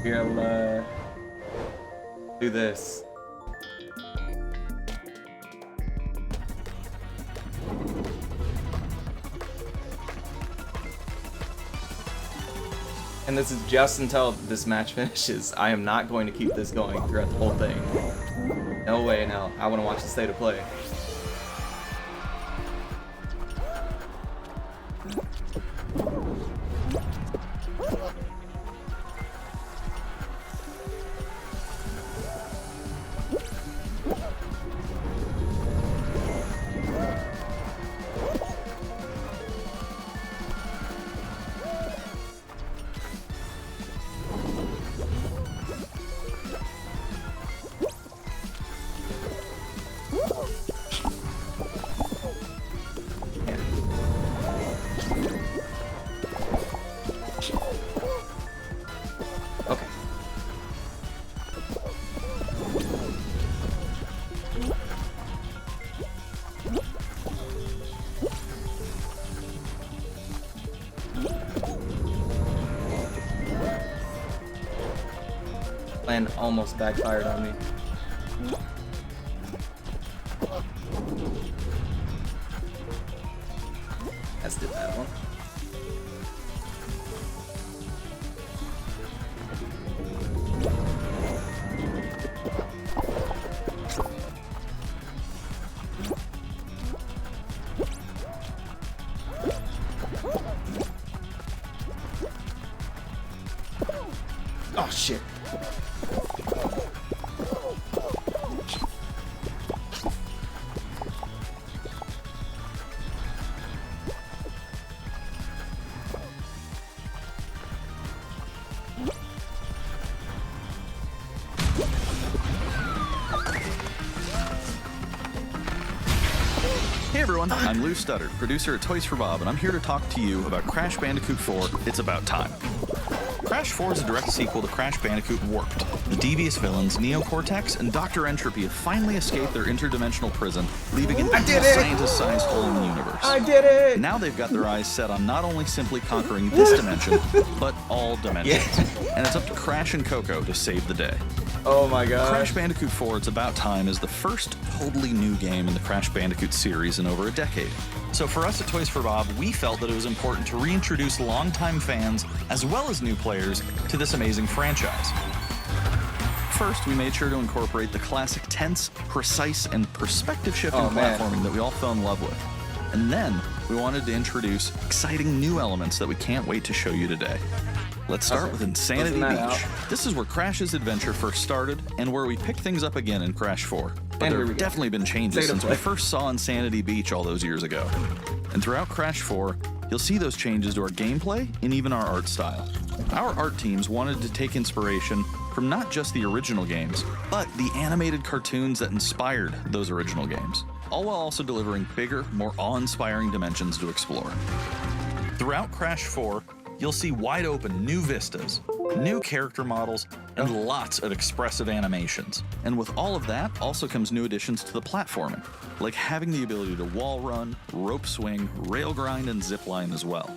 Here, I'll do this. And this is just until this match finishes. I am not going to keep this going throughout the whole thing. No way, no. I want to watch the state of play. Plan almost backfired on me. Let's do that one. Oh shit. Hey everyone, I'm Lou Studdard, producer at Toys for Bob, and I'm here to talk to you about Crash Bandicoot 4, It's About Time. Crash 4 is a direct sequel to Crash Bandicoot Warped. The devious villains, Neo Cortex and Dr. Entropy, have finally escaped their interdimensional prison, leaving an evil scientist-sized hole in the universe. I did it! Now they've got their eyes set on not only simply conquering this dimension, but all dimensions. Yeah. And it's up to Crash and Coco to save the day. Oh my god. Crash Bandicoot 4 It's About Time is the first totally new game in the Crash Bandicoot series in over a decade. So for us at Toys for Bob, we felt that it was important to reintroduce longtime fans, as well as new players, to this amazing franchise. First, we made sure to incorporate the classic tense, precise, and perspective-shifting platforming that we all fell in love with. And then, we wanted to introduce exciting new elements that we can't wait to show you today. Let's start with Insanity Beach. This is where Crash's adventure first started, and where we picked things up again in Crash 4. But there have definitely been changes since we first saw Insanity Beach all those years ago. And throughout Crash 4, you'll see those changes to our gameplay and even our art style. Our art teams wanted to take inspiration from not just the original games, but the animated cartoons that inspired those original games, all while also delivering bigger, more awe-inspiring dimensions to explore. Throughout Crash 4, you'll see wide-open new vistas, new character models, and lots of expressive animations. And with all of that also comes new additions to the platforming, like having the ability to wall run, rope swing, rail grind, and zip line as well.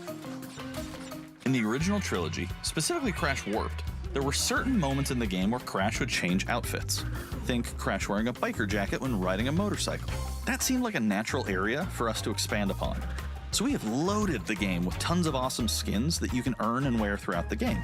In the original trilogy, specifically Crash Warped, there were certain moments in the game where Crash would change outfits. Think Crash wearing a biker jacket when riding a motorcycle. That seemed like a natural area for us to expand upon. So we have loaded the game with tons of awesome skins that you can earn and wear throughout the game.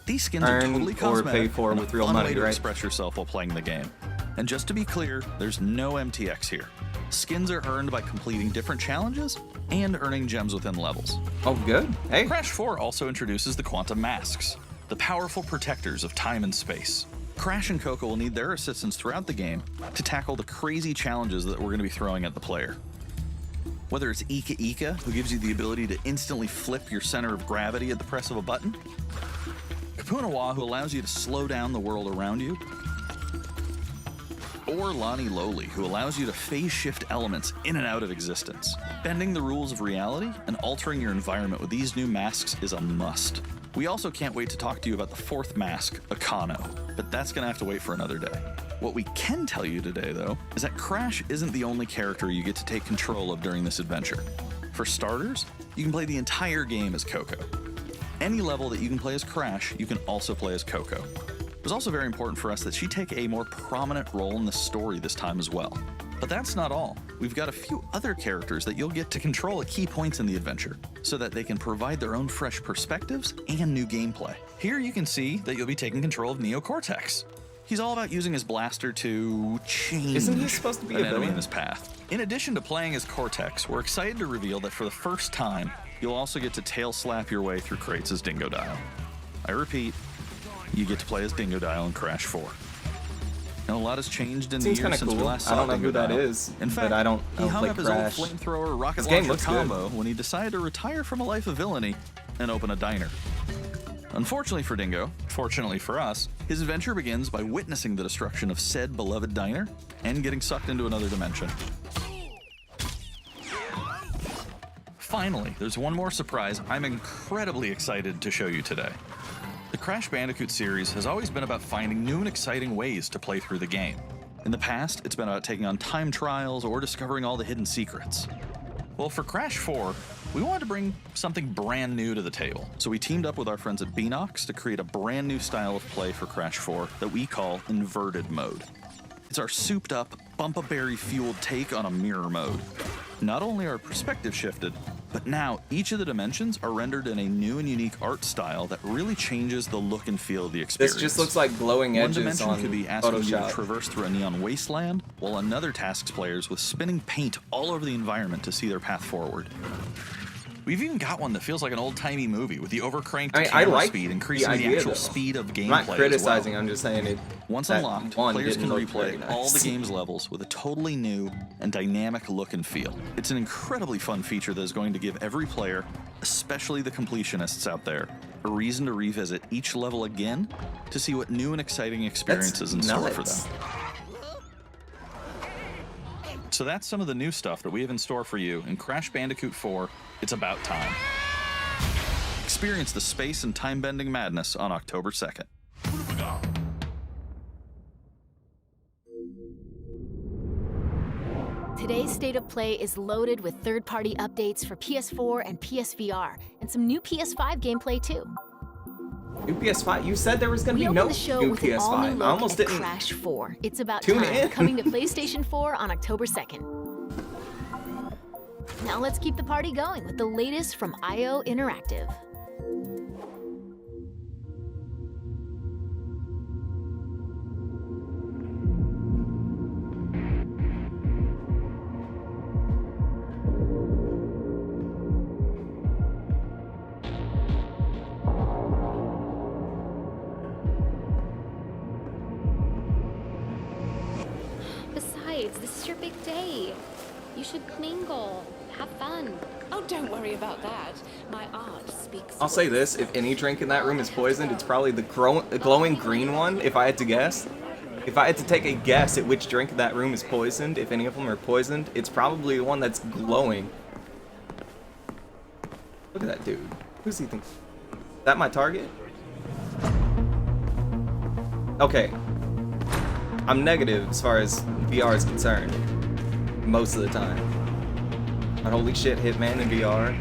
These skins are totally cosmetic or pay for with real money, way to right? express yourself while playing the game. And just to be clear, there's no MTX here. Skins are earned by completing different challenges and earning gems within levels. Oh, good. Hey. Crash 4 also introduces the Quantum Masks, the powerful protectors of time and space. Crash and Coco will need their assistance throughout the game to tackle the crazy challenges that we're going to be throwing at the player. Whether it's Ika Ika, who gives you the ability to instantly flip your center of gravity at the press of a button, Kapunawa, who allows you to slow down the world around you, or Lani Loli, who allows you to phase shift elements in and out of existence. Bending the rules of reality and altering your environment with these new masks is a must. We also can't wait to talk to you about the fourth mask, Akano, but that's gonna have to wait for another day. What we can tell you today, though, is that Crash isn't the only character you get to take control of during this adventure. For starters, you can play the entire game as Coco. any level that you can play as Crash, you can also play as Coco. It was also very important for us that she take a more prominent role in the story this time as well. But that's not all. We've got a few other characters that you'll get to control at key points in the adventure, so that they can provide their own fresh perspectives and new gameplay. Here you can see that you'll be taking control of Neo Cortex. He's all about using his blaster to change Isn't he supposed to be an a enemy villain? in his path. In addition to playing as Cortex, we're excited to reveal that for the first time, you'll also get to tail slap your way through crates as Dingodile. I repeat, you get to play as Dingodile in Crash 4. Now, a lot has changed in the Seems years kinda since we cool. last I saw don't know who that Dingodile. is, In but fact, I don't he hung play up his Crash. old flamethrower rocket This game launcher looks good. combo when he decided to retire from a life of villainy and open a diner. Unfortunately for Dingo, fortunately for us, his adventure begins by witnessing the destruction of said beloved diner and getting sucked into another dimension. Finally, there's one more surprise I'm incredibly excited to show you today. The Crash Bandicoot series has always been about finding new and exciting ways to play through the game. In the past, it's been about taking on time trials or discovering all the hidden secrets. Well, for Crash 4, we wanted to bring something brand new to the table, so we teamed up with our friends at Beanox to create a brand new style of play for Crash 4 that we call Inverted Mode. It's our souped-up, bumpa-berry-fueled take on a mirror mode. Not only are perspective shifted, but now each of the dimensions are rendered in a new and unique art style that really changes the look and feel of the experience. This just looks like glowing One edges dimension on could be asking you to Photoshop. traverse through a neon wasteland, while another tasks players with spinning paint all over the environment to see their path forward. We've even got one that feels like an old-timey movie with the overcranked I camera like speed the increasing the idea, actual though. speed of gameplay I'm not criticizing, as well. I'm just saying it. Once that unlocked, one players can didn't look very replay all the nice. game's levels with a totally new and dynamic look and feel. It's an incredibly fun feature that is going to give every player, especially the completionists out there, a reason to revisit each level again to see what new and exciting experiences in store for nuts. them. So that's some of the new stuff that we have in store for you in Crash Bandicoot 4, It's About Time. Experience the space and time-bending madness on October 2nd. Today's State of Play is loaded with third-party updates for PS4 and PSVR, and some new PS5 gameplay too. New PS5? You said there was going to We be open no the show new with an all-new PS5. look I almost at didn't. Crash 4. It's About Tune Time, in. coming to PlayStation 4 on October 2nd. Now let's keep the party going with the latest from IO Interactive. Besides, this is your big day. You should mingle, have fun. Oh, don't worry about that. My art speaks. I'll say this, if any drink in that room is poisoned, it's probably the glowing green one, if I had to guess. If I had to take a guess at which drink in that room is poisoned, if any of them are poisoned, it's probably the one that's glowing. Look at that dude. Who's he think? Is that my target? Okay. I'm negative as far as VR is concerned. Most of the time. But holy shit, Hitman in VR.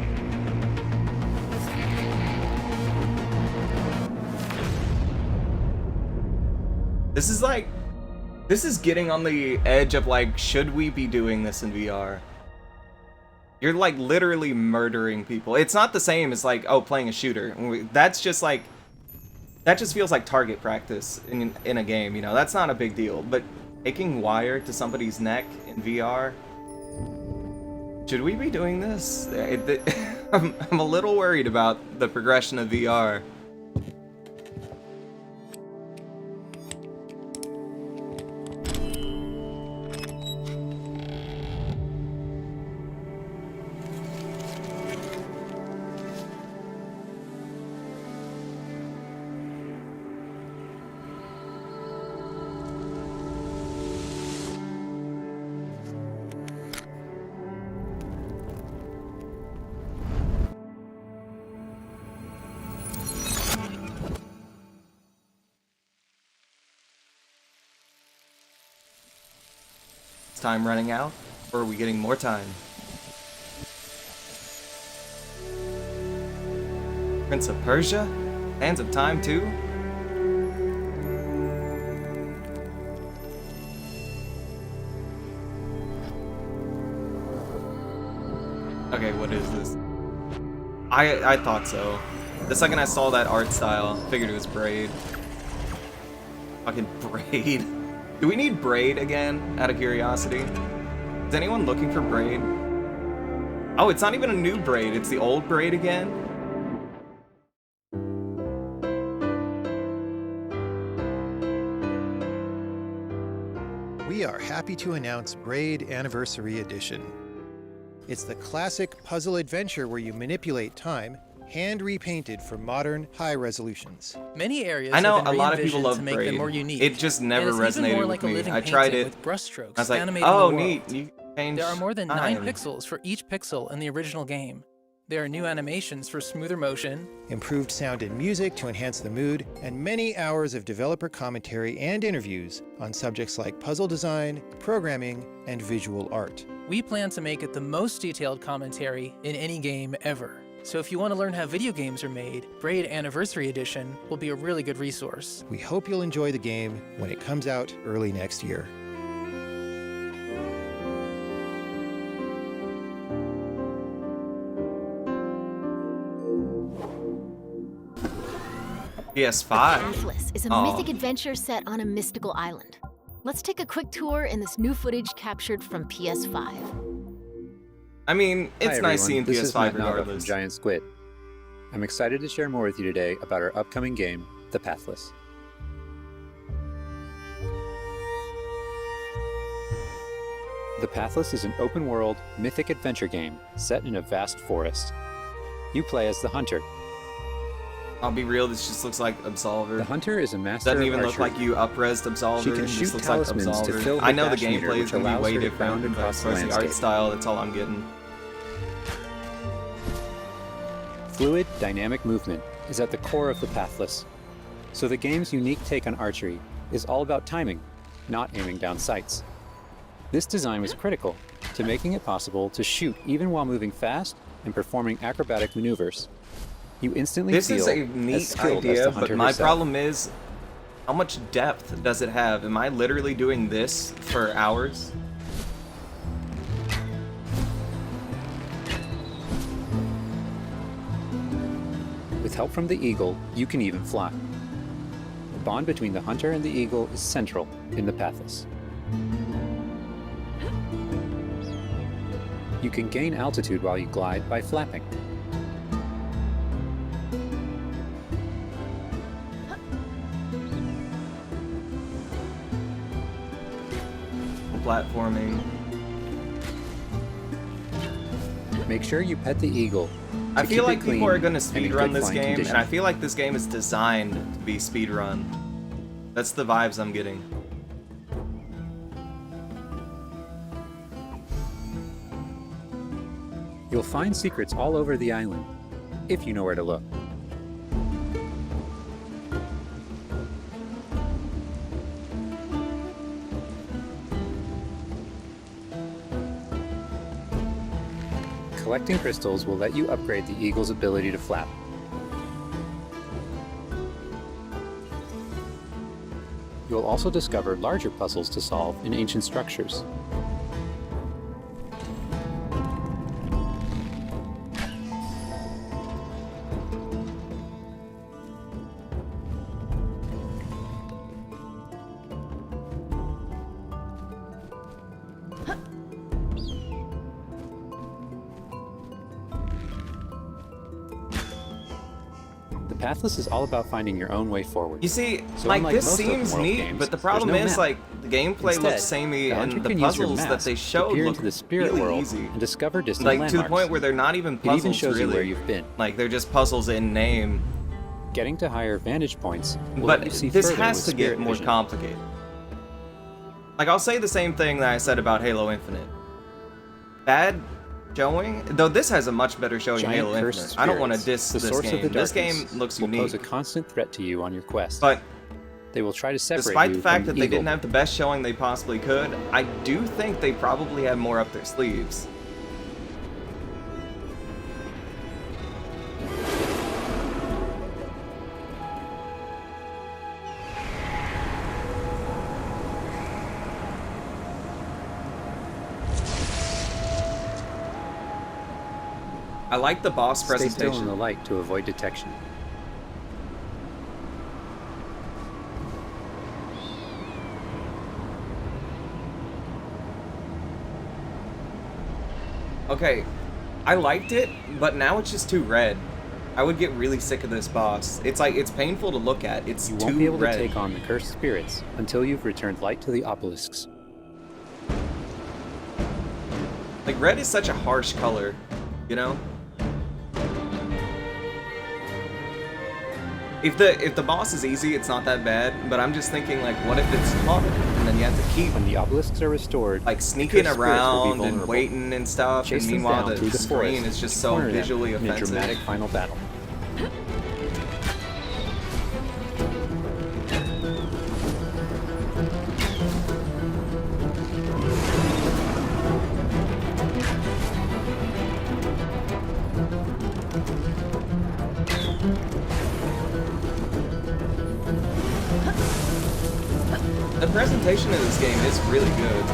This is getting on the edge of like, should we be doing this in VR? You're like literally murdering people. It's not the same as like, oh, playing a shooter. That's just like, that just feels like target practice in a game, you know? That's not a big deal. But taking wire to somebody's neck in VR, should we be doing this? I'm a little worried about the progression of VR. Time running out, or are we getting more time? Prince of Persia? Sands of Time 2? Okay, what is this? I thought so. The second I saw that art style, figured it was Braid. Fucking Braid. Do we need Braid again, out of curiosity? Is anyone looking for Braid? Oh, it's not even a new Braid, it's the old Braid again? We are happy to announce Braid Anniversary Edition. It's the classic puzzle adventure where you manipulate time, hand repainted for modern high resolutions. Many areas I know have been a lot of people re-envisioned love to make Braid. them more unique. It just never and it's even resonated more with like a me. living I tried painting it. with brushstrokes I was like, animating oh, the world. neat. You change There are more than 9 time. pixels for each pixel in the original game. There are new animations for smoother motion, Improved sound and music to enhance the mood, and many hours of developer commentary and interviews on subjects like puzzle design, programming, and visual art. We plan to make it the most detailed commentary in any game ever. So if you want to learn how video games are made, Braid Anniversary Edition will be a really good resource. We hope you'll enjoy the game when it comes out early next year. PS5. Pathless is a Aw. mythic adventure set on a mystical island. Let's take a quick tour in this new footage captured from PS5. I mean, it's Hi, nice everyone. seeing This is PS5 Matt Nava from regardless. Giant Squid. I'm excited to share more with you today about our upcoming game, The Pathless. The Pathless is an open-world, mythic adventure game set in a vast forest. You play as the Hunter. I'll be real, this just looks like Absolver. The Hunter is a master Doesn't of even look archery. like you up-resed Absolver. She can It just shoot looks like talismans to Absolver. fill her I know the dash meter, gameplay is which gonna be allows way her to different, bound but across as the far as the art landscape. style, that's all I'm getting. Fluid, dynamic movement is at the core of the Pathless. So the game's unique take on archery is all about timing, not aiming down sights. This design was critical to making it possible to shoot even while moving fast and performing acrobatic maneuvers. You instantly This feel is a as neat skilled as idea, the but hunter my herself. problem is, how much depth does it have? Am I literally doing this for hours? With help from the eagle, you can even fly. The bond between the hunter and the eagle is central in the Pathless. You can gain altitude while you glide by flapping. Platforming. Make sure you pet the eagle. I to feel keep like it clean people are gonna and in speedrun good this flying game, condition. and I feel like this game is designed to be speedrun. That's the vibes I'm getting. You'll find secrets all over the island, if you know where to look. Collecting crystals will let you upgrade the eagle's ability to flap. You'll also discover larger puzzles to solve in ancient structures. The Pathless is all about finding your own way forward. You see, So like unlike this most seems open-world neat, games, but the there's problem no is map. like the gameplay Instead, looks samey, the hunter and the can use your puzzles that mask they to showed peer look into the spirit really world easy. and discover distant Like landmarks. to the point where they're not even It puzzles even shows really. you where you've been. Like they're just puzzles in name. Getting to higher vantage points will But let you see this further has with to get spirit more vision. complicated. Like I'll say the same thing that I said about Halo Infinite. Bad showing, though this has a much better showing than Giant Halo cursed Infinite. I don't want to spirits, diss the this source game. of the This game darkness, looks will pose a unique. constant threat to you on your quest. But they will try to separate despite you the fact from that they Eagle. didn't have the best showing they possibly could, I do think they probably have more up their sleeves. I like the boss Stay still in presentation. the light to avoid detection. Okay, I liked it, but now it's just too red. I would get really sick of this boss. It's like, it's painful to look at. It's You too won't be able red. to take on the cursed spirits until you've returned light to the obelisks. Like, red is such a harsh color, you know? If the boss is easy, it's not that bad, but I'm just thinking, like, what if it's hard? And then you have to keep, When the obelisks are restored, like, the sneaking cursed spirits will be around and vulnerable. waiting and stuff, Chase and them meanwhile down through the the screen forest is just and so corner them visually in a offensive. dramatic final battle. The presentation of this game is really good.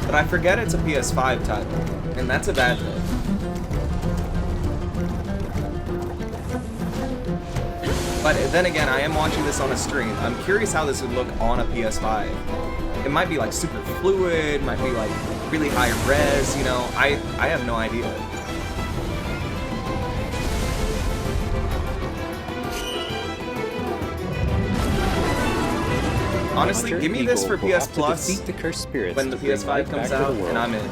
But I forget it's a PS5 title, and that's a bad thing. But then again, I am watching this on a stream. I'm curious how this would look on a PS5. It might be like super fluid, might be like really high res, you know, I have no idea. Honestly, Launcher give me and this Eagle for will PS have to Plus defeat the cursed spirits when the to bring PS5 light comes back to out, the world. and I'm in.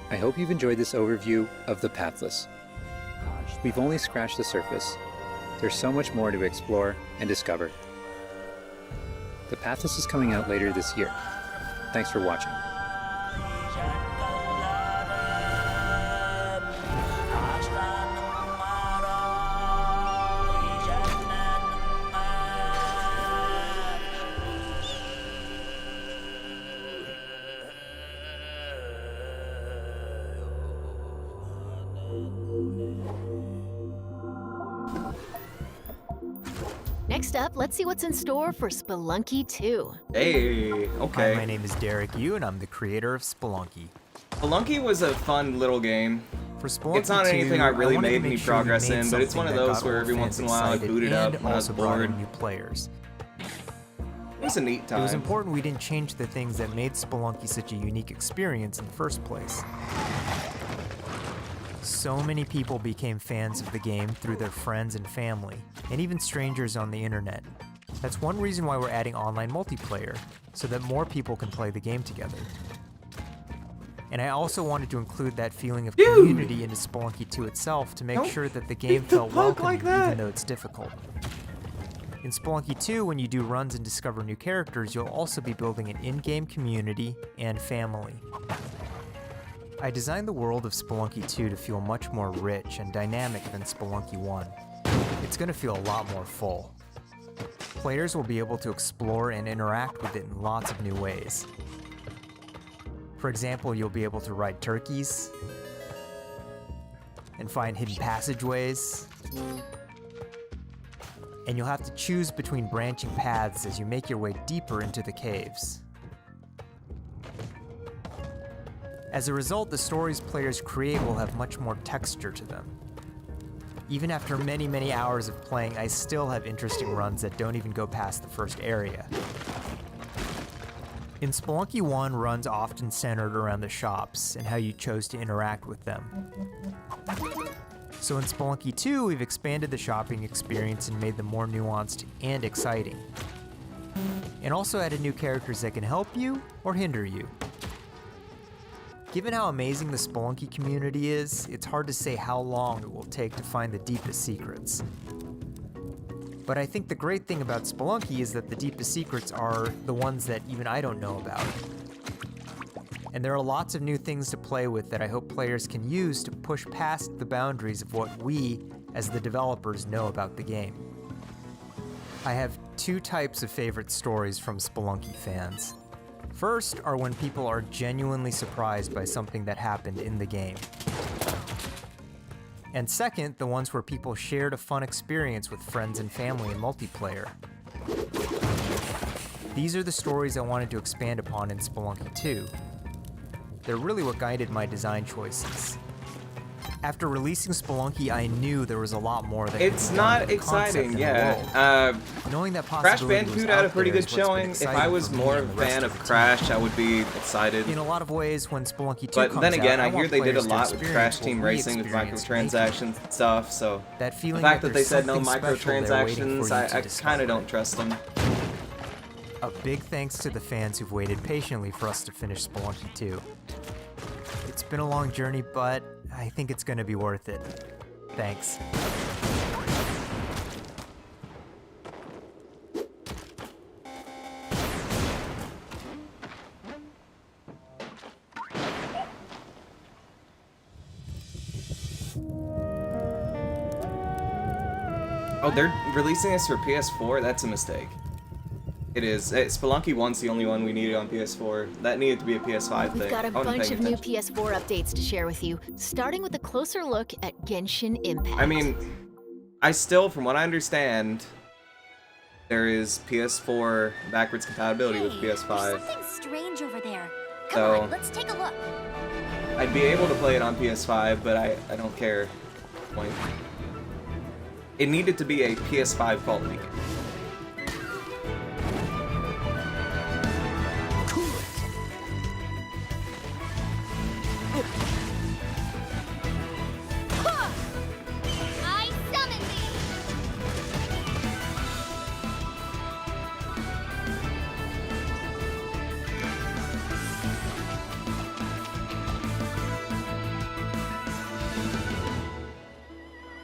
I hope you've enjoyed this overview of The Pathless. We've only scratched the surface. There's so much more to explore and discover. The Pathless is coming out later this year. Thanks for watching. Next up, let's see what's in store for Spelunky 2. Hey, okay. Hi, my name is Derek Yu, and I'm the creator of Spelunky. Spelunky was a fun little game. For Spelunky It's not 2, anything I really wanted to made make any sure we progress made in, but it's one something of that those got where old every fans once in a while I excited boot it up and when I was also brought in bored. new players. It was a neat It was time. important we didn't change the things that made Spelunky such a unique experience in the first place. So many people became fans of the game through their friends and family, and even strangers on the internet. That's one reason why we're adding online multiplayer, so that more people can play the game together. And I also wanted to include that feeling of community into Spelunky 2 itself to make Don't sure that the game beat the felt bug welcoming like that. even though it's difficult. In Spelunky 2, when you do runs and discover new characters, you'll also be building an in-game community and family. I designed the world of Spelunky 2 to feel much more rich and dynamic than Spelunky 1. It's going to feel a lot more full. Players will be able to explore and interact with it in lots of new ways. For example, you'll be able to ride turkeys and find hidden passageways. And you'll have to choose between branching paths as you make your way deeper into the caves. As a result, the stories players create will have much more texture to them. Even after many, many hours of playing, I still have interesting runs that don't even go past the first area. In Spelunky 1, runs often centered around the shops and how you chose to interact with them. So in Spelunky 2, we've expanded the shopping experience and made them more nuanced and exciting. And also added new characters that can help you or hinder you. Given how amazing the Spelunky community is, it's hard to say how long it will take to find the deepest secrets. But I think the great thing about Spelunky is that the deepest secrets are the ones that even I don't know about. And there are lots of new things to play with that I hope players can use to push past the boundaries of what we, as the developers, know about the game. I have two types of favorite stories from Spelunky fans. First are when people are genuinely surprised by something that happened in the game. And second, the ones where people shared a fun experience with friends and family in multiplayer. These are the stories I wanted to expand upon in Spelunky 2. They're really what guided my design choices. After releasing Spelunky, I knew there was a lot more that could It's be done not with the concept exciting, and the yeah. world. Knowing that Crash possibility was Bandicoot had a out pretty there good is what's been showing. If I exciting was for me more and of a the rest fan of of the team. Crash, I would be excited. In a lot of ways, when Spelunky 2 But comes then again, out, I hear want they did a players to lot with experience Crash Team what we Racing with experienced making. microtransactions and stuff, so That the feeling fact that they there's said no something special there waiting microtransactions, for you to I kind discover. of don't trust them. A big thanks to the fans who've waited patiently for us to finish Spelunky 2. It's been a long journey, but I think it's going to be worth it. Thanks. Oh, they're releasing this for PS4? That's a mistake. It is. Spelunky 1's the only one we needed on PS4. That needed to be a PS5 thing. We've got a I wasn't bunch paying of new attention. PS4 updates to share with you, starting with a closer look at Genshin Impact. I mean, I still, from what I understand, there is PS4 backwards compatibility with There's PS5. something strange over there. Come So- on, let's take a look. I'd be able to play it on PS5, but I don't care. Point. It needed to be a PS5 quality game. I summon thee!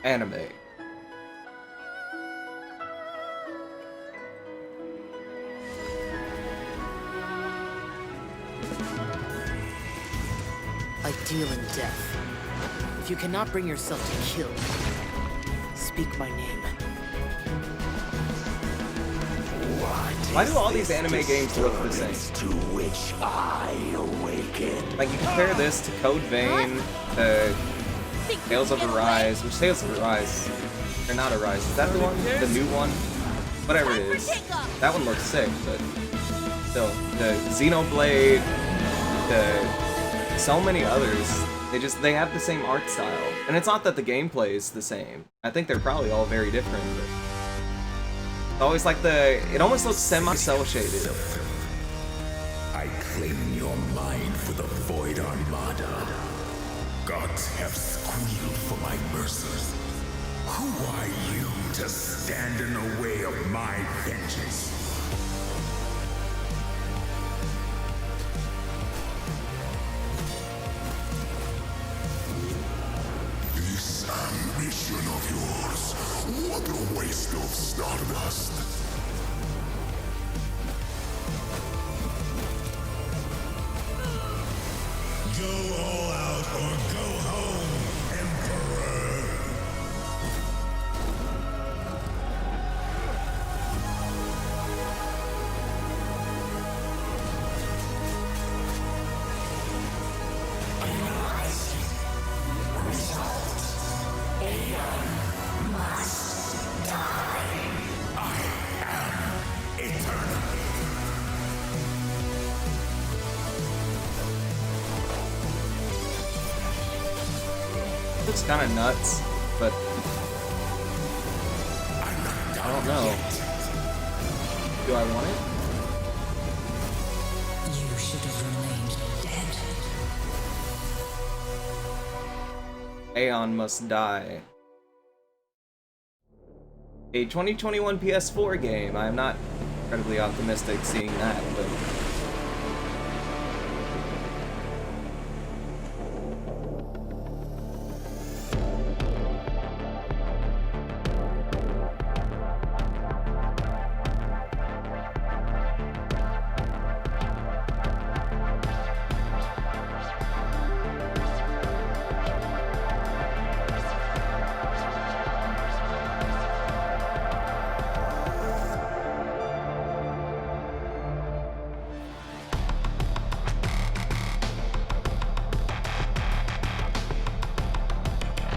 Anime. I deal in death. If you cannot bring yourself to kill, speak my name. Why do all these anime games look the same? To which I awaken. Like, you compare this to Code Vein, to Tales of Arise, which Tales of Arise, or not Arise, is that the one? The new one? Whatever it is. That one looks sick, but still, the Xenoblade, so many others, they have the same art style. And it's not that the gameplay is the same. I think they're probably all very different, but it's always like it almost looks semi-cel shaded. I claim your mind for the Void Armada. Gods have squealed for my mercies. Who are you to stand in the way of my vengeance? This ambition of yours, what a waste of stardust. Go all out or go home, Emperor! Looks kind of nuts, but I don't know. Do I want it? You should have remained dead. Aeon Must Die. A 2021 PS4 game. I'm not incredibly optimistic seeing that, but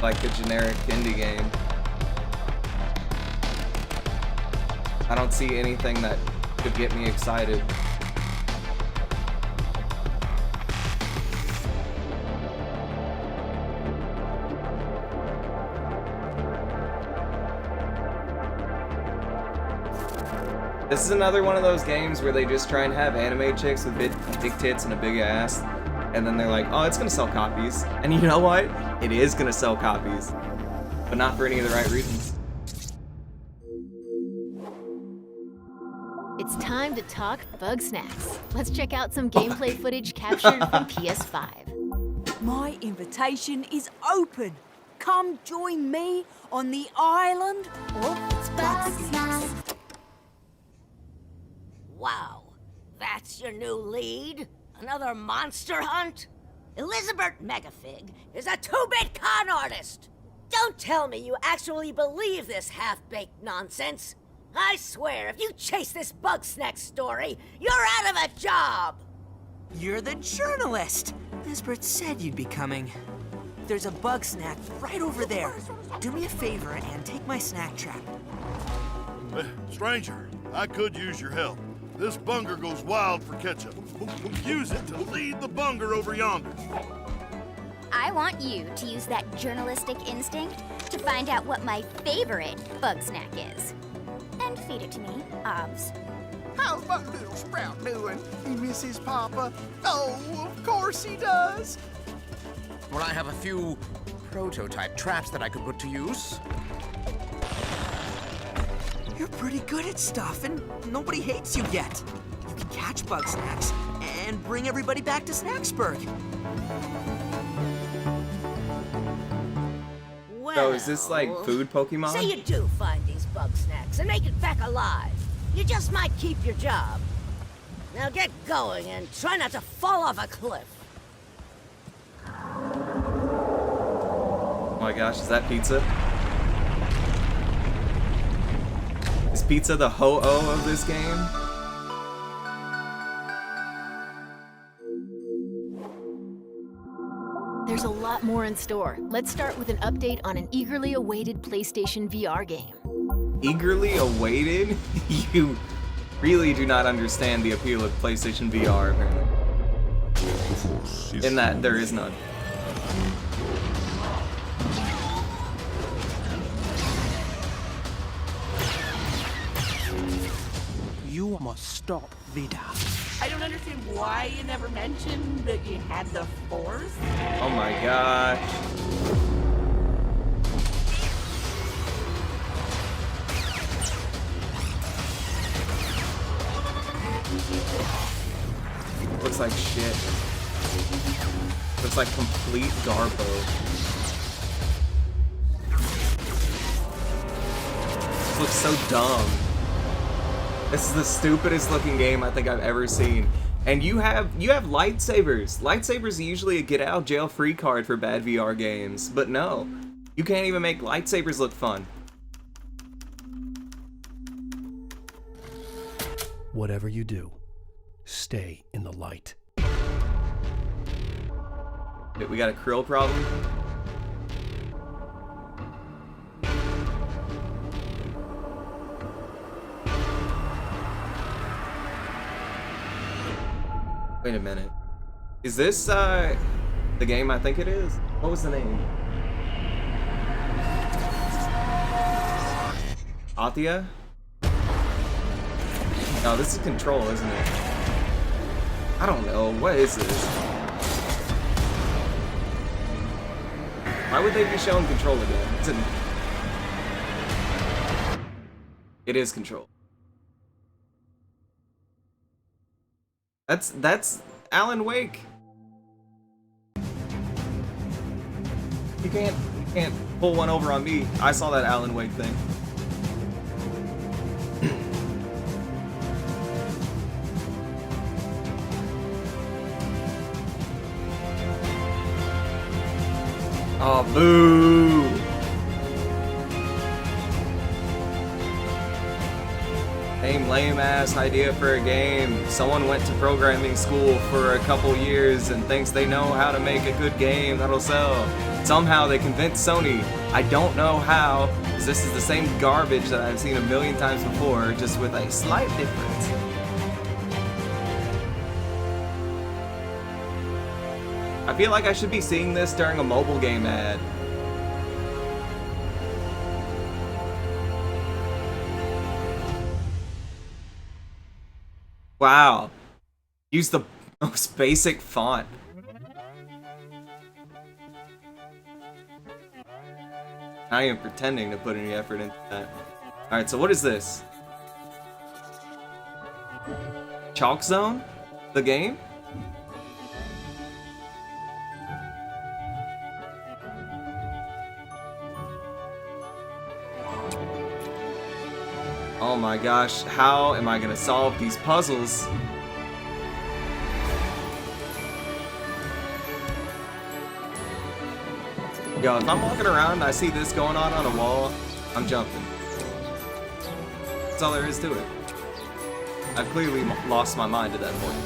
like a generic indie game. I don't see anything that could get me excited. This is another one of those games where they just try and have anime chicks with big tits and a big ass, and then they're like, oh, it's gonna sell copies. And you know what? It is gonna sell copies, but not for any of the right reasons. It's time to talk Bug Snacks. Let's check out some gameplay footage captured from PS5. My invitation is open. Come join me on the island of Bug Snacks. Wow, that's your new lead? Another monster hunt? Elizabeth Megafig is a two-bit con artist! Don't tell me you actually believe this half-baked nonsense! I swear, if you chase this Bug Snack story, you're out of a job! You're the journalist! Lisbeth said you'd be coming. There's a Bug Snack right over there. Do me a favor and take my snack trap. Stranger, I could use your help. This bunger goes wild for ketchup. Use it to lead the bunger over yonder. I want you to use that journalistic instinct to find out what my favorite bug snack is. And feed it to me, Obs. How's my little sprout doing? He misses Papa? Oh, of course he does. Well, I have a few prototype traps that I could put to use. You're pretty good at stuff, and nobody hates you yet. You can catch Bug Snacks and bring everybody back to Snacksburg. Well, So is this like food Pokemon? say you do find these Bug Snacks and make it back alive. You just might keep your job. Now get going and try not to fall off a cliff. Oh my gosh, is that pizza? Is pizza the ho-oh of this game? There's a lot more in store. Let's start with an update on an eagerly awaited PlayStation VR game. Eagerly awaited? You really do not understand the appeal of PlayStation VR, apparently. In that there is none. You must stop Vida. I don't understand why you never mentioned that you had the Force. Oh my gosh. Looks like shit. Looks like complete garbo. This looks so dumb. This is the stupidest looking game I think I've ever seen. And you have lightsabers. Lightsabers are usually a get out of jail free card for bad VR games, but no. You can't even make lightsabers look fun. Whatever you do, stay in the light. We got a krill problem? Wait a minute. Is this, the game I think it is? What was the name? Athia? No, this is Control, isn't it? I don't know. What is this? Why would they be showing Control again? It is Control. That's Alan Wake. You can't pull one over on me. I saw that Alan Wake thing. Oh, boo! Aim lame ass idea for a game. Someone went to programming school for a couple years and thinks they know how to make a good game that'll sell. Somehow they convinced Sony. I don't know how, because this is the same garbage that I've seen a million times before, just with a slight difference. I feel like I should be seeing this during a mobile game ad. Wow. Use the most basic font. Not even pretending to put any effort into that. Alright, so what is this? Chalk Zone? The game? Oh my gosh, how am I gonna solve these puzzles? Yo, if I'm walking around and I see this going on a wall, I'm jumping. That's all there is to it. I've clearly lost my mind at that point.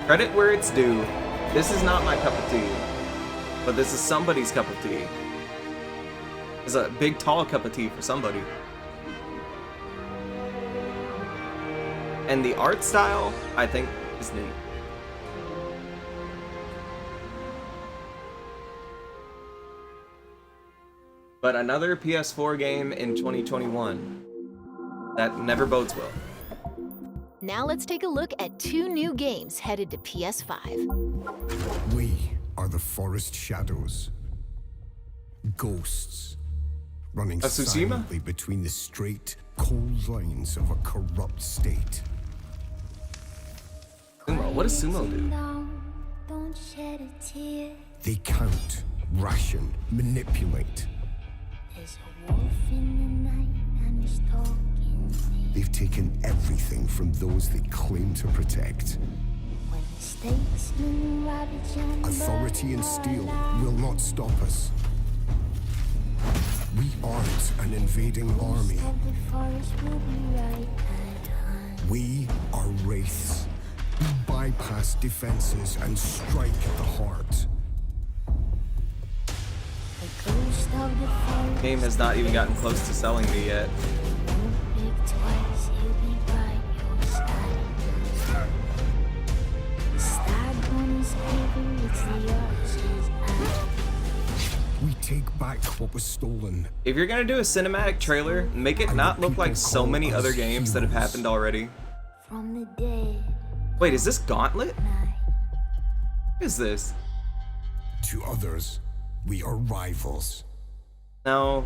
Credit where it's due. This is not my cup of tea, but this is somebody's cup of tea. It's a big, tall cup of tea for somebody. And the art style, I think, is neat. But another PS4 game in 2021. That never bodes well. Now let's take a look at 2 new games headed to PS5. We are the forest shadows. Ghosts. Running silently between the straight, cold lines of a corrupt state. Sumo? What does Sumo do? They count, ration, manipulate. They've taken everything from those they claim to protect. Authority and steel will not stop us. We aren't an invading army. We are wraiths. We bypass defenses and strike at the heart. The game has not even gotten close to selling me yet. We take back what was stolen. If you're gonna do a cinematic trailer, make it not look like so many other games that have happened already. Wait, is this Gauntlet? What is this? To others, we are rivals. No,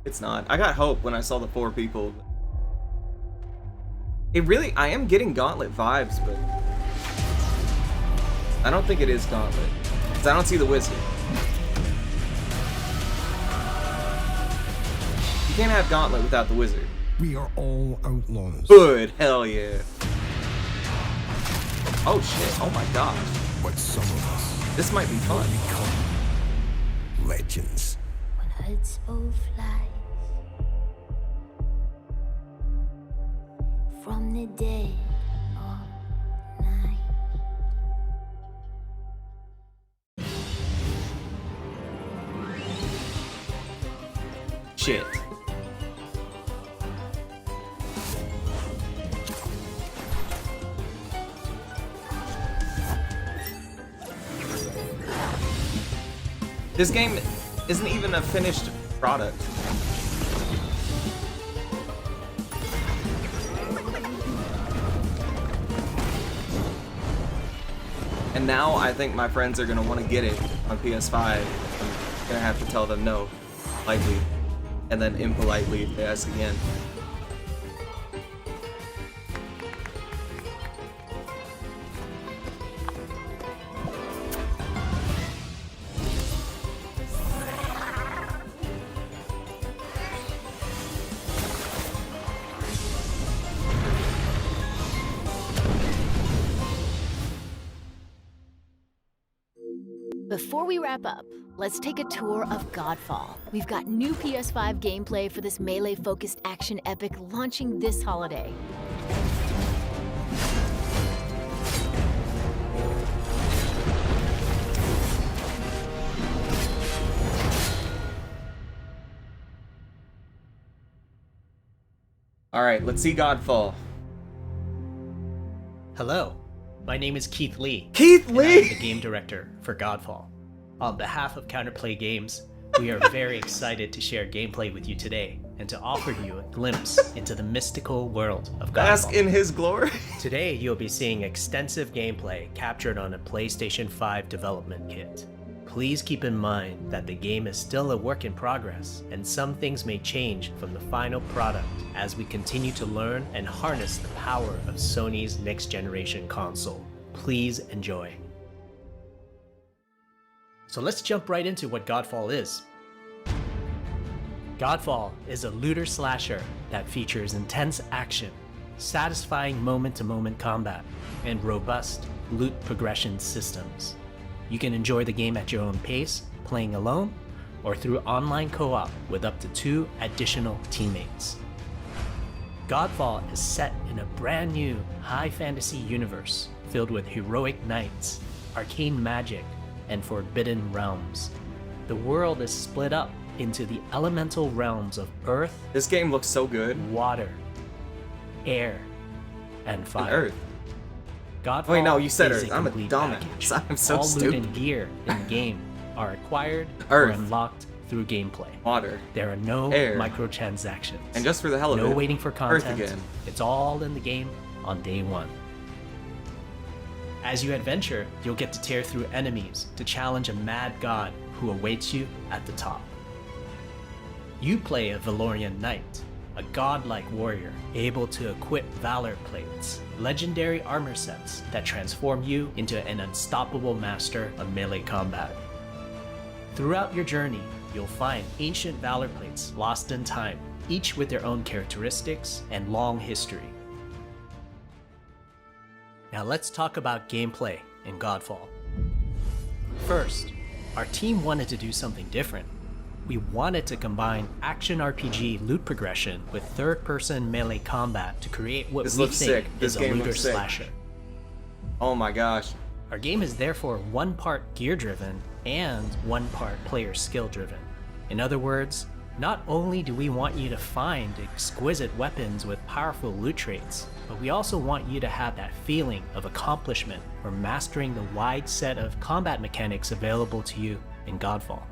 it's not. I got hope when I saw the 4 people. I am getting Gauntlet vibes, but I don't think it is Gauntlet. Because I don't see the wizard. You can't have Gauntlet without the wizard. We are all outlaws. Good, hell yeah. Oh shit, oh my gosh. But some of us, this might be fun. Become legends. From the dead all night. Shit. This game isn't even a finished product. And now I think my friends are gonna want to get it on PS5. I'm gonna have to tell them no, politely, and then impolitely if they ask again. Before we wrap up, let's take a tour of Godfall. We've got new PS5 gameplay for this melee-focused action epic launching this holiday. All right, let's see Godfall. Hello, my name is Keith Lee. Keith and Lee! I'm the game director for Godfall. On behalf of Counterplay Games, we are very excited to share gameplay with you today and to offer you a glimpse into the mystical world of Godfall. Bask in his glory. Today, you'll be seeing extensive gameplay captured on a PlayStation 5 development kit. Please keep in mind that the game is still a work in progress, and some things may change from the final product as we continue to learn and harness the power of Sony's next-generation console. Please enjoy. So let's jump right into what Godfall is. Godfall is a looter slasher that features intense action, satisfying moment-to-moment combat, and robust loot progression systems. You can enjoy the game at your own pace, playing alone, or through online co-op with up to 2 additional teammates. Godfall is set in a brand new high fantasy universe filled with heroic knights, arcane magic, and forbidden realms. The world is split up into the elemental realms of earth. This game looks so good. Water, air, and fire. And earth. Godfall Wait, no, you said is Earth. I'm a complete dumbass. package. I'm so All stupid. loot and gear in the game are acquired Earth. or unlocked through gameplay. Water. There are no Air. microtransactions. And just for the hell of it, no waiting for Earth content. again. It's all in the game on day one. As you adventure, you'll get to tear through enemies to challenge a mad god who awaits you at the top. You play a Valorian knight, a godlike warrior able to equip valor plates, legendary armor sets that transform you into an unstoppable master of melee combat. Throughout your journey, you'll find ancient valor plates lost in time, each with their own characteristics and long history. Now let's talk about gameplay in Godfall. First, our team wanted to do something different. We wanted to combine action RPG loot progression with third-person melee combat to create what This we looks think sick. This is a game looter looks sick. slasher. Oh my gosh. Our game is therefore one part gear-driven and one part player skill-driven. In other words, not only do we want you to find exquisite weapons with powerful loot traits, but we also want you to have that feeling of accomplishment for mastering the wide set of combat mechanics available to you in Godfall.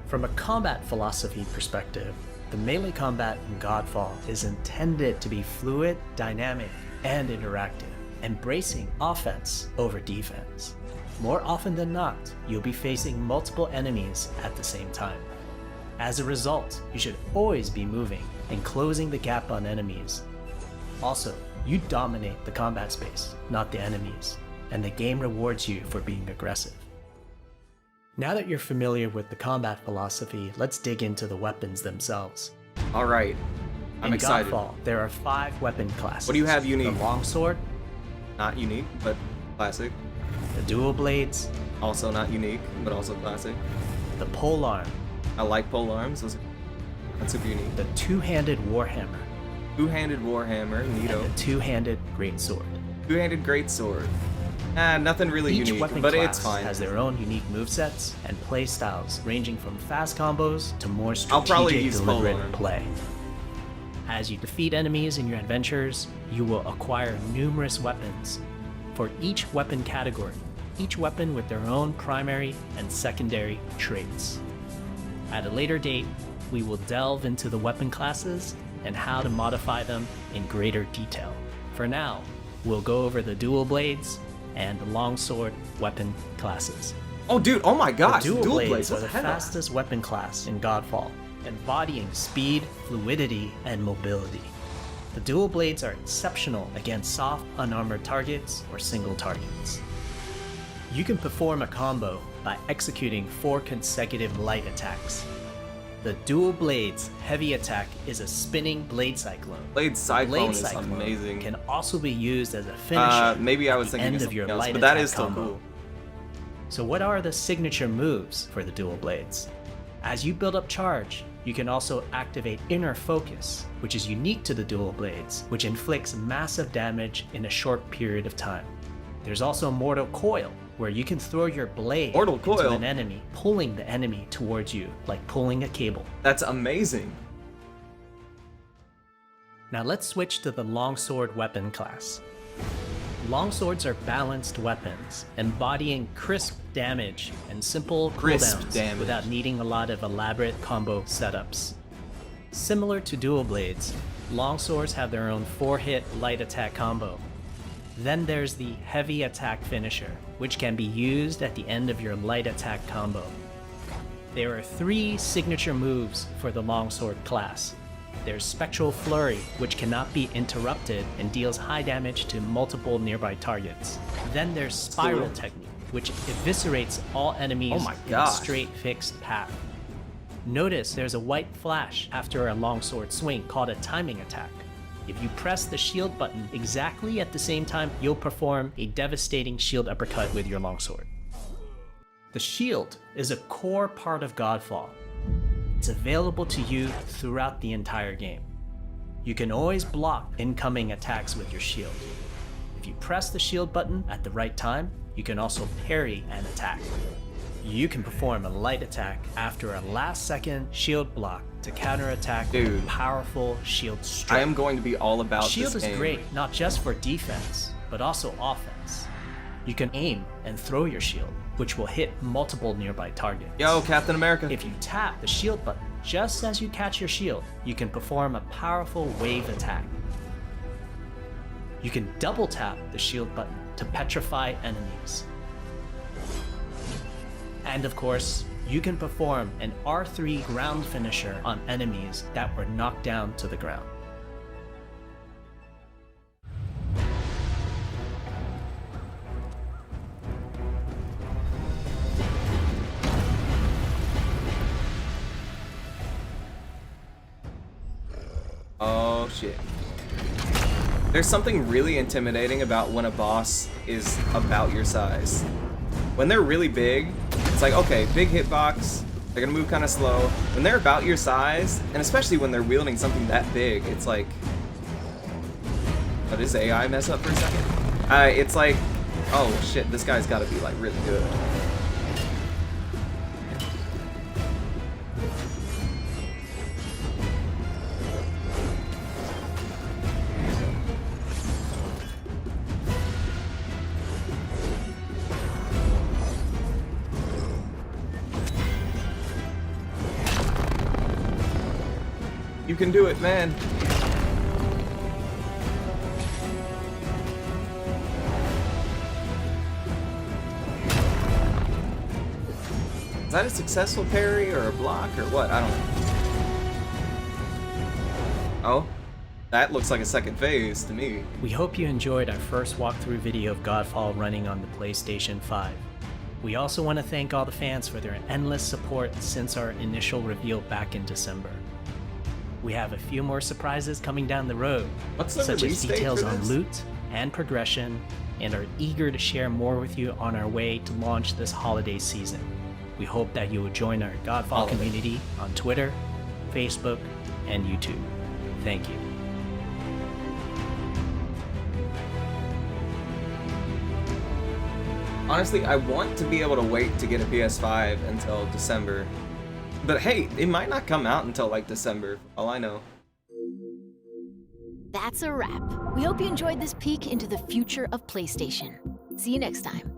From a combat philosophy perspective, the melee combat in Godfall is intended to be fluid, dynamic, and interactive, embracing offense over defense. More often than not, you'll be facing multiple enemies at the same time. As a result, you should always be moving and closing the gap on enemies. Also, you dominate the combat space, not the enemies, and the game rewards you for being aggressive. Now that you're familiar with the combat philosophy, let's dig into the weapons themselves. All right, I'm excited. In Godfall, there are 5 weapon classes. What do you have unique? The longsword. Not unique, but classic. The dual blades. Also not unique, but also classic. The polearm. I like polearms. That's super unique. The two-handed warhammer. Two-handed warhammer, neato. And the two-handed greatsword. Two-handed greatsword. Nothing really Each unique, weapon but class it's fine. has their own unique movesets and play styles, ranging from fast combos to more I'll probably strategic, use deliberate polearm. play. As you defeat enemies in your adventures, you will acquire numerous weapons. For each weapon category, each weapon with their own primary and secondary traits. At a later date, we will delve into the weapon classes and how to modify them in greater detail. For now, we'll go over the dual blades and the longsword weapon classes. Oh dude, oh my gosh, The dual blades blades, are what the the hell? fastest weapon class in Godfall, embodying speed, fluidity, and mobility. The dual blades are exceptional against soft, unarmored targets or single targets. You can perform a combo by executing 4 consecutive light attacks. The dual blades heavy attack is a spinning blade cyclone. Blade cyclone Blade is cyclone amazing. Can also be used as a finisher. Maybe I was at the thinking end of of your something else, light but that attack is still combo. cool. So what are the signature moves for the dual blades? As you build up charge, you can also activate Inner Focus, which is unique to the dual blades, which inflicts massive damage in a short period of time. There's also Mortal Coil, where you can throw your blade into an enemy, pulling the enemy towards you, like pulling a cable. That's amazing. Now let's switch to the longsword weapon class. Longswords are balanced weapons, embodying crisp damage and simple cooldowns without needing a lot of elaborate combo setups. Similar to dual blades, longswords have their own 4-hit light attack combo. Then there's the heavy attack finisher, which can be used at the end of your light attack combo. There are 3 signature moves for the longsword class. There's Spectral Flurry, which cannot be interrupted and deals high damage to multiple nearby targets. Then there's Spiral Technique, which eviscerates all enemies in a straight fixed path. Notice there's a white flash after a longsword swing called a timing attack. If you press the shield button exactly at the same time, you'll perform a devastating shield uppercut with your longsword. The shield is a core part of Godfall. It's available to you throughout the entire game. You can always block incoming attacks with your shield. If you press the shield button at the right time, you can also parry an attack. You can perform a light attack after a last-second shield block to counterattack with a powerful shield strike. I am going to be all about this Shield is game. great not just for defense, but also offense. You can aim and throw your shield, which will hit multiple nearby targets. Yo, Captain America. If you tap the shield button just as you catch your shield, you can perform a powerful wave attack. You can double tap the shield button to petrify enemies. And of course, you can perform an R3 ground finisher on enemies that were knocked down to the ground. Oh shit. There's something really intimidating about when a boss is about your size. When they're really big, it's like, okay, big hitbox, they're gonna move kind of slow. When they're about your size, and especially when they're wielding something that big, it's like... Oh, does AI mess up for a second? It's like, oh shit, this guy's gotta be like really good. You can do it, man. Is that a successful parry or a block or what? I don't know. Oh, that looks like a second phase to me. We hope you enjoyed our first walkthrough video of Godfall running on the PlayStation 5. We also want to thank all the fans for their endless support since our initial reveal back in December. We have a few more surprises coming down the road, What's the such as release date details for on this? loot and progression, and are eager to share more with you on our way to launch this holiday season. We hope that you will join our Godfall community on Twitter, Facebook, and YouTube. Thank you. Honestly, I want to be able to wait to get a PS5 until December. But hey, it might not come out until like December, for all I know. That's a wrap. We hope you enjoyed this peek into the future of PlayStation. See you next time.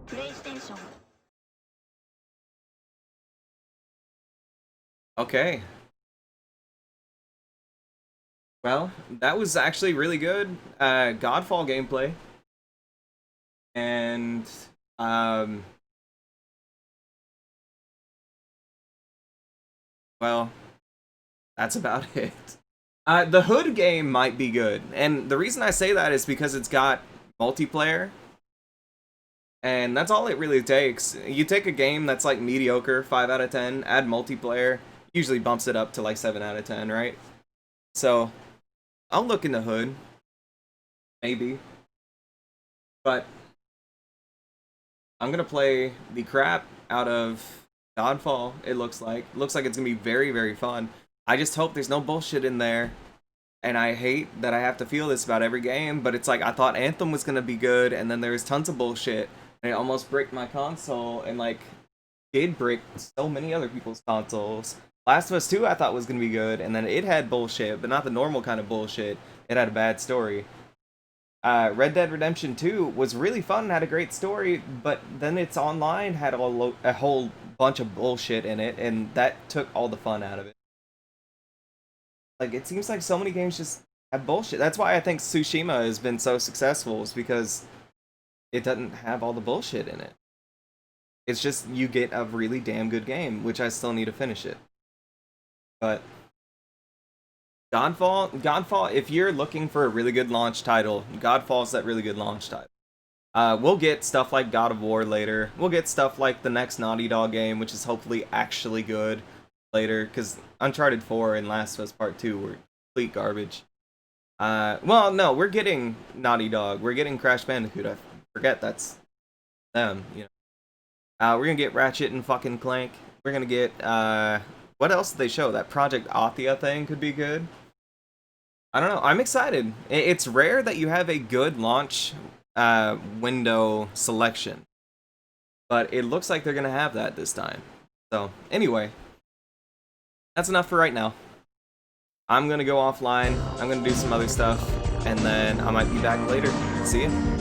PlayStation. Okay. Well, that was actually really good. Godfall gameplay. And, well, that's about it. The Hood game might be good. And the reason I say that is because it's got multiplayer. And that's all it really takes. You take a game that's like mediocre, 5 out of 10, add multiplayer, usually bumps it up to like 7 out of 10, right? So, I'll look into Hood. maybe. But I'm gonna play the crap out of Godfall. It looks like it's gonna be very, very fun. I just hope there's no bullshit in there. And I hate that I have to feel this about every game, but it's like I thought Anthem was gonna be good, and then there was tons of bullshit, and it almost bricked my console, and like did brick so many other people's consoles. Last of Us 2 I thought was gonna be good, and then it had bullshit, but not the normal kind of bullshit. It had a bad story. Red Dead Redemption 2 was really fun and had a great story, but then its online had a whole bunch of bullshit in it, and that took all the fun out of it. Like, it seems like so many games just have bullshit. That's why I think Tsushima has been so successful, is because it doesn't have all the bullshit in it. It's just, you get a really damn good game, which I still need to finish it. But Godfall, if you're looking for a really good launch title, Godfall's that really good launch title. We'll get stuff like God of War later. We'll get stuff like the next Naughty Dog game, which is hopefully actually good later, because Uncharted 4 and Last of Us Part 2 were complete garbage. Well, no, we're getting Naughty Dog. We're getting Crash Bandicoot. I forget that's them, you know. We're gonna get Ratchet and fucking Clank. We're gonna get, what else did they show? That Project Athia thing could be good. I don't know. I'm excited. It's rare that you have a good launch window selection, but it looks like they're gonna have that this time. So, anyway. That's enough for right now. I'm gonna go offline, I'm gonna do some other stuff, and then I might be back later. See ya.